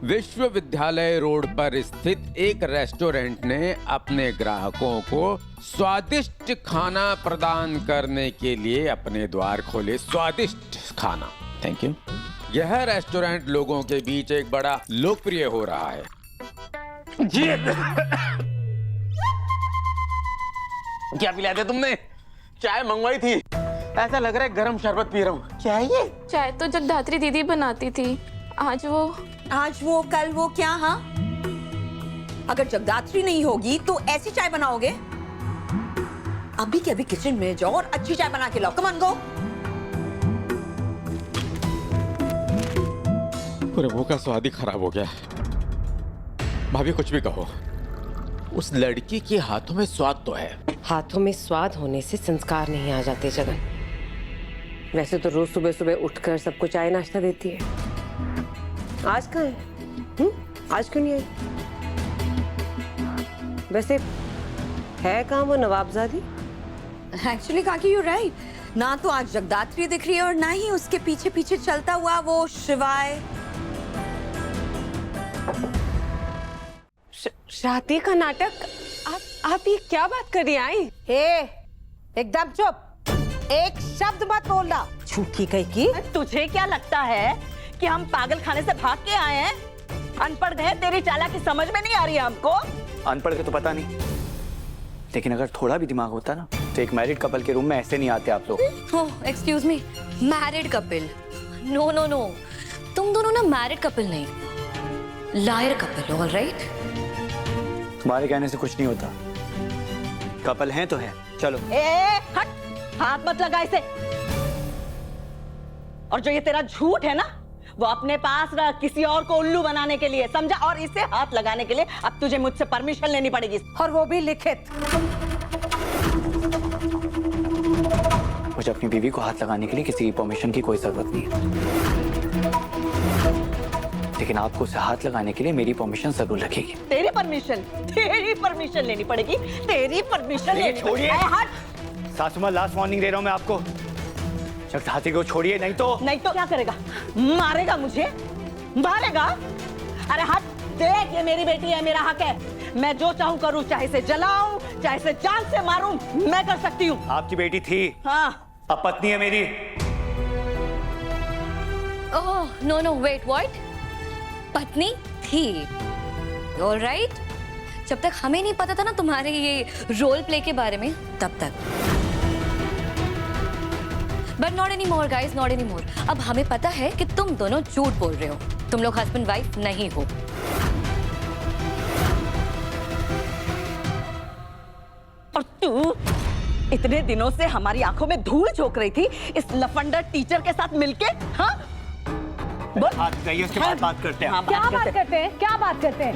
विश्वविद्यालय रोड पर स्थित एक रेस्टोरेंट ने अपने ग्राहकों को स्वादिष्ट खाना प्रदान करने के लिए अपने द्वार खोले। स्वादिष्ट खाना, थैंक यू। यह रेस्टोरेंट लोगों के बीच एक बड़ा लोकप्रिय हो रहा है। जी क्या पिलाया था तुमने? चाय मंगवाई थी, ऐसा लग रहा है गरम शरबत पी रहा हूँ। क्या है ये? चाय तो जगदात्री दीदी बनाती थी। आज वो कल वो क्या? हाँ, अगर जगदात्री नहीं होगी तो ऐसी चाय बनाओगे? अभी के अभी किचन में जाओ और अच्छी चाय बना के लाओ। Come on go. पूरे मुंह का स्वाद ही खराब हो गया। भाभी कुछ भी कहो, उस लड़की के हाथों में स्वाद तो है। हाथों में स्वाद होने से संस्कार नहीं आ जाते जगन। वैसे तो रोज सुबह सुबह उठकर सबको चाय नाश्ता देती है। आज कहाँ है? आज क्यों नहीं आई? वैसे है कहाँ वो नवाबजादी? एक्चुअली काकी यू राइट, ना तो आज जगदात्री दिख रही है और ना ही उसके पीछे पीछे चलता हुआ वो शिवाय। शादी का नाटक? आप ये क्या बात कर रही आई? हे, एकदम चुप, एक शब्द मत बोलना। झूठी कहीं की। तुझे क्या लगता है कि हम पागल खाने से भाग के आए हैं? अनपढ़ है, तेरी चालाकी समझ में नहीं आ रही है हमको। अनपढ़ के तो पता नहीं, लेकिन अगर थोड़ा भी दिमाग होता ना तो एक मैरिड कपल के रूम में ऐसे नहीं आते आप लोग। Oh excuse me, married couple? No no no, तुम दोनों ना मैरिड कपल नहीं, लायर कपल। ऑल राइट, तुम्हारे कहने से कुछ नहीं होता। कपल हैं तो है। चलो। हट, हाथ मत लगा इसे। और जो ये तेरा झूठ है ना, वो अपने पास रख, किसी और को उल्लू बनाने के लिए, समझा? और इसे हाथ लगाने के लिए अब तुझे मुझसे परमिशन लेनी पड़ेगी, और वो भी लिखित। मुझे अपनी बीवी को हाथ लगाने के लिए किसी की परमिशन की कोई जरूरत नहीं है, लेकिन आपको उसे हाथ लगाने के लिए मेरी परमिशन जरूर लगेगी। तेरी परमिशन लेनी पड़ेगी। तेरी परमिशन लेनी। छोड़िए। हट। सासू मां, लास्ट वार्निंग दे रहा हूं मैं आपको, जगदात्री को छोड़िए, नहीं तो क्या करेगा? मारेगा मुझे? मारेगा? अरे हट, देख ये मेरी बेटी है, मेरा हक है। मैं जो चाहूं करूं, चाहे से जलाऊं, चाहे से जान से मारूं, मैं कर सकती हूं। आपकी बेटी थी, हाँ, अब पत्नी है मेरी। Oh no no, wait, what? पत्नी थी? ऑल राइट, जब तक हमें नहीं पता था ना तुम्हारे ये रोल प्ले के बारे में, तब तक। But not any more guys, not any more. अब हमें पता है कि तुम दोनों झूठ बोल रहे हो, तुम लोग हस्बैंड वाइफ नहीं हो। और तू इतने दिनों से हमारी आंखों में धूल झोंक रही थी इस लफंडर टीचर के साथ मिलके, हाँ? बोल। हाथ चाहिए, उसके बाद बात करते हैं। हाँ, क्या बात करते हैं?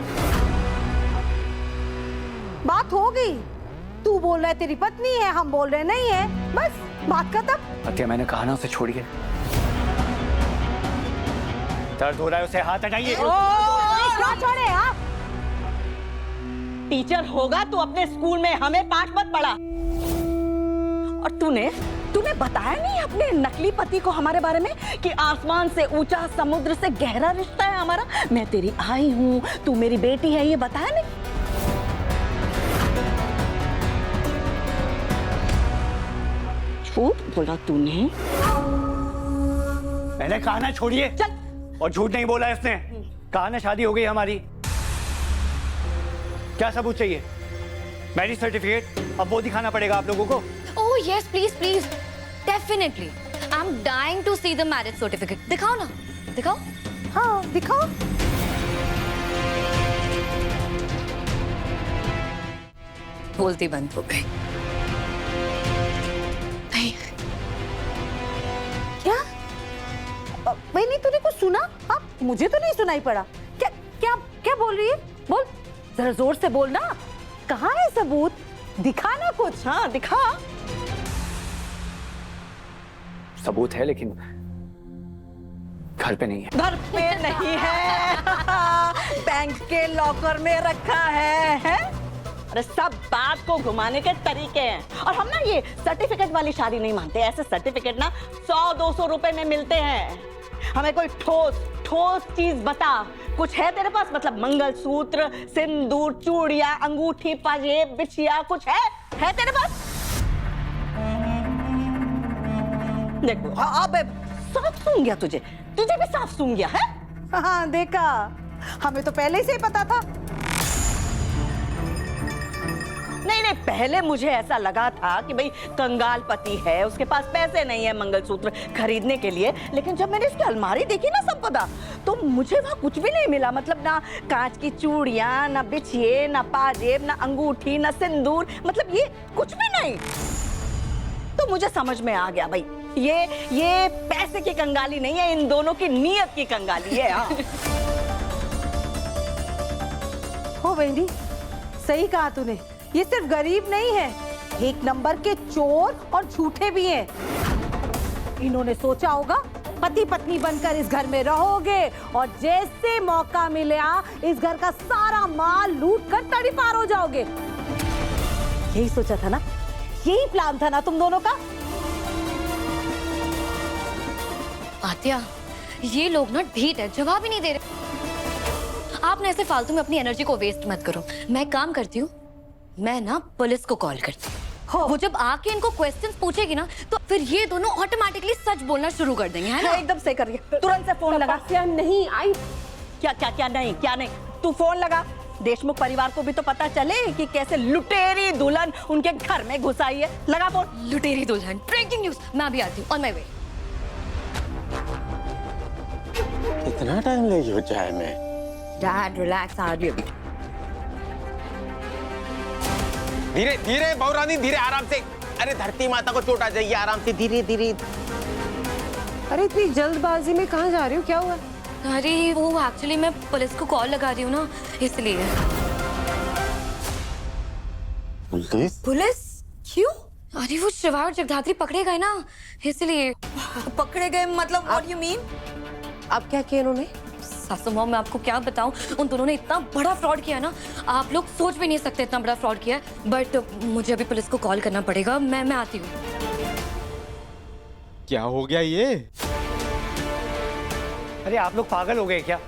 बात हो गई। तू बोल रहा है तेरी पत्नी है, हम बोल रहे नहीं है, बस बात खत्म। अत्या, मैंने कहा ना उसे छोड़िए। दर्द हो रहा है, उसे हाथ हटाइए। क्या छोड़े आप? टीचर होगा तो अपने स्कूल में हमें पाठ मत पढ़ा। और तूने बताया नहीं अपने नकली पति को हमारे बारे में कि आसमान से ऊंचा, समुद्र से गहरा रिश्ता है हमारा। मैं तेरी आई हूँ, तू मेरी बेटी है, ये बताया नहीं? झूठ बोला तूने। मैंने कहा ना छोड़िए। चल। और झूठ नहीं बोला इसने, कहा ना शादी हो गई हमारी। क्या सबूत चाहिए? Marriage certificate? अब वो दिखाना पड़ेगा आप लोगों को। Oh yes, please please, definitely. I am dying to see the marriage certificate. दिखाओ ना, दिखाओ। हाँ दिखाओ। बोलती बंद हो गई। क्या? नहीं, तूने कुछ सुना? हाँ, मुझे तो नहीं सुनाई पड़ा। क्या क्या क्या बोल रही है? बोल, जरा जोर से बोल ना। कहाँ है सबूत? दिखा ना कुछ। हाँ दिखा। सबूत है लेकिन घर पे नहीं है। घर पे नहीं है। बैंक के लॉकर में रखा है? अरे सब बात को घुमाने के तरीके हैं। और हम ना ये सर्टिफिकेट वाली शादी नहीं मानते। ऐसे सर्टिफिकेट ना 100-200 रुपए में मिलते हैं। हमें कोई ठोस चीज बता। कुछ है तेरे पास? मतलब मंगलसूत्र, सिंदूर, चूड़ियां, अंगूठी, पाजेब, बिछिया, कुछ है तेरे पास? देखो अब साफ सूंघ गया तुझे भी साफ सूंघ गया है। हाँ देखा, हमें तो पहले से ही पता था। नहीं, पहले मुझे ऐसा लगा था कि भाई कंगाल पति है, उसके पास पैसे नहीं है मंगलसूत्र खरीदने के लिए। लेकिन जब मैंने इसकी अलमारी देखी ना संपदा, तो मुझे वहां कुछ भी नहीं मिला। मतलब ना कांच की चूड़ियां, ना बिछिए, ना पाजेब, ना अंगूठी, ना सिंदूर, मतलब ये कुछ भी नहीं। तो मुझे समझ में आ गया भाई, ये पैसे की कंगाली नहीं है, इन दोनों की नीयत की कंगाली है। हाँ। हो बहनी, सही कहा तूने, ये सिर्फ गरीब नहीं है, एक नंबर के चोर और झूठे भी हैं। इन्होंने सोचा होगा पति पत्नी बनकर इस घर में रहोगे और जैसे मौका मिला इस घर का सारा माल लूट कर तड़ीपार हो जाओगे। यही सोचा था ना, यही प्लान था ना तुम दोनों का। आत्या, ये लोग ना ढीठ है, जवाब ही नहीं दे रहे। आप ना ऐसे फालतू में अपनी एनर्जी को वेस्ट मत करो। मैं काम करती हूँ, मैं ना पुलिस को कॉल करती हूँ। वो जब आके इनको क्वेश्चंस पूछेगी ना, तो फिर ये दोनों ऑटोमेटिकली सच बोलना शुरू कर देंगे, है ना? एकदम सही कर रही है, तुरंत से फोन लगा। नहीं आई। क्या नहीं, तू फोन लगा। देशमुख परिवार को भी तो पता चले कि कैसे लुटेरी दुल्हन उनके घर में घुस आई है। लगा फोन। लुटेरी दुल्हन, ब्रेकिंग न्यूज। मैं अभी आती हूँ, ऑन माय वे। इतना टाइम लगी हो चाय में? डैड रिलैक्स, आ रही है। धीरे धीरे बहुरानी, धीरे, आराम से। अरे धरती माता को चोट आ जाएगी, आराम से, धीरे धीरे। अरे इतनी जल्दबाजी में कहाँ जा रही हो, क्या हुआ? अरे वो एक्चुअली मैं पुलिस को कॉल लगा रही हूँ ना, इसलिए। पुलिस? क्यों? अरे वो शिवा और जगधात्री पकड़े गए ना, इसलिए। पकड़े गए मतलब व्हाट यू मीन? अब क्या किया इन्होंने? सासू माँ, मैं आपको क्या बताऊं, उन दोनों ने इतना बड़ा फ्रॉड किया ना, आप लोग सोच भी नहीं सकते इतना बड़ा फ्रॉड किया है। बट मुझे अभी पुलिस को कॉल करना पड़ेगा, मैं आती हूँ। क्या हो गया ये? अरे आप लोग पागल हो गए क्या?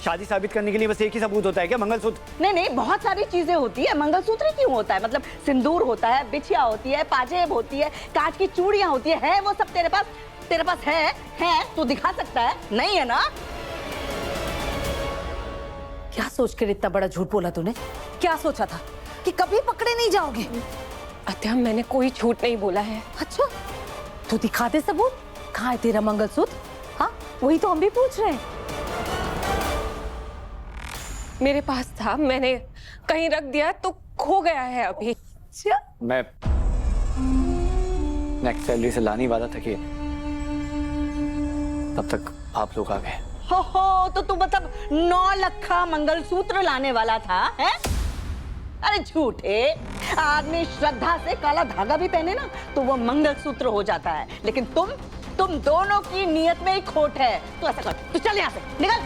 शादी साबित करने के लिए बस एक ही सबूत होता है क्या? मंगलसूत्र? नहीं, बहुत सारी चीजें होती है। मंगलसूत्र क्यों होता है? मतलब सिंदूर होता है, बिछिया होती है, पाजेब होती है, कांच की चूड़ियां होती है वो सब तेरे पास है? तू दिखा सकता है? नहीं है ना? क्या सोचकर इतना बड़ा झूठ बोला तूने? क्या सोचा था कि कभी पकड़े नहीं जाओगे? अत्या, मैंने कोई झूठ नहीं बोला है। अच्छा, तो दिखा दे सबूत। कहाँ है तेरा मंगलसूत्र? हाँ, वही तो हम भी पूछ रहे हैं। मेरे पास था, मैंने कहीं रख दिया तो खो गया है अभी। अच्छा, मैं नेक्स्ट सैलरी से लाने वाला था कि तब तक आप लोग आ गए। हो तो तू मतलब 9 लखा मंगलसूत्र लाने वाला था, है? अरे झूठे आदमी श्रद्धा से काला धागा भी पहने ना तो वो मंगलसूत्र हो जाता है। लेकिन तुम दोनों की नीयत में ही खोट है। तो ऐसा कर, तू चल यहाँ से, निकल।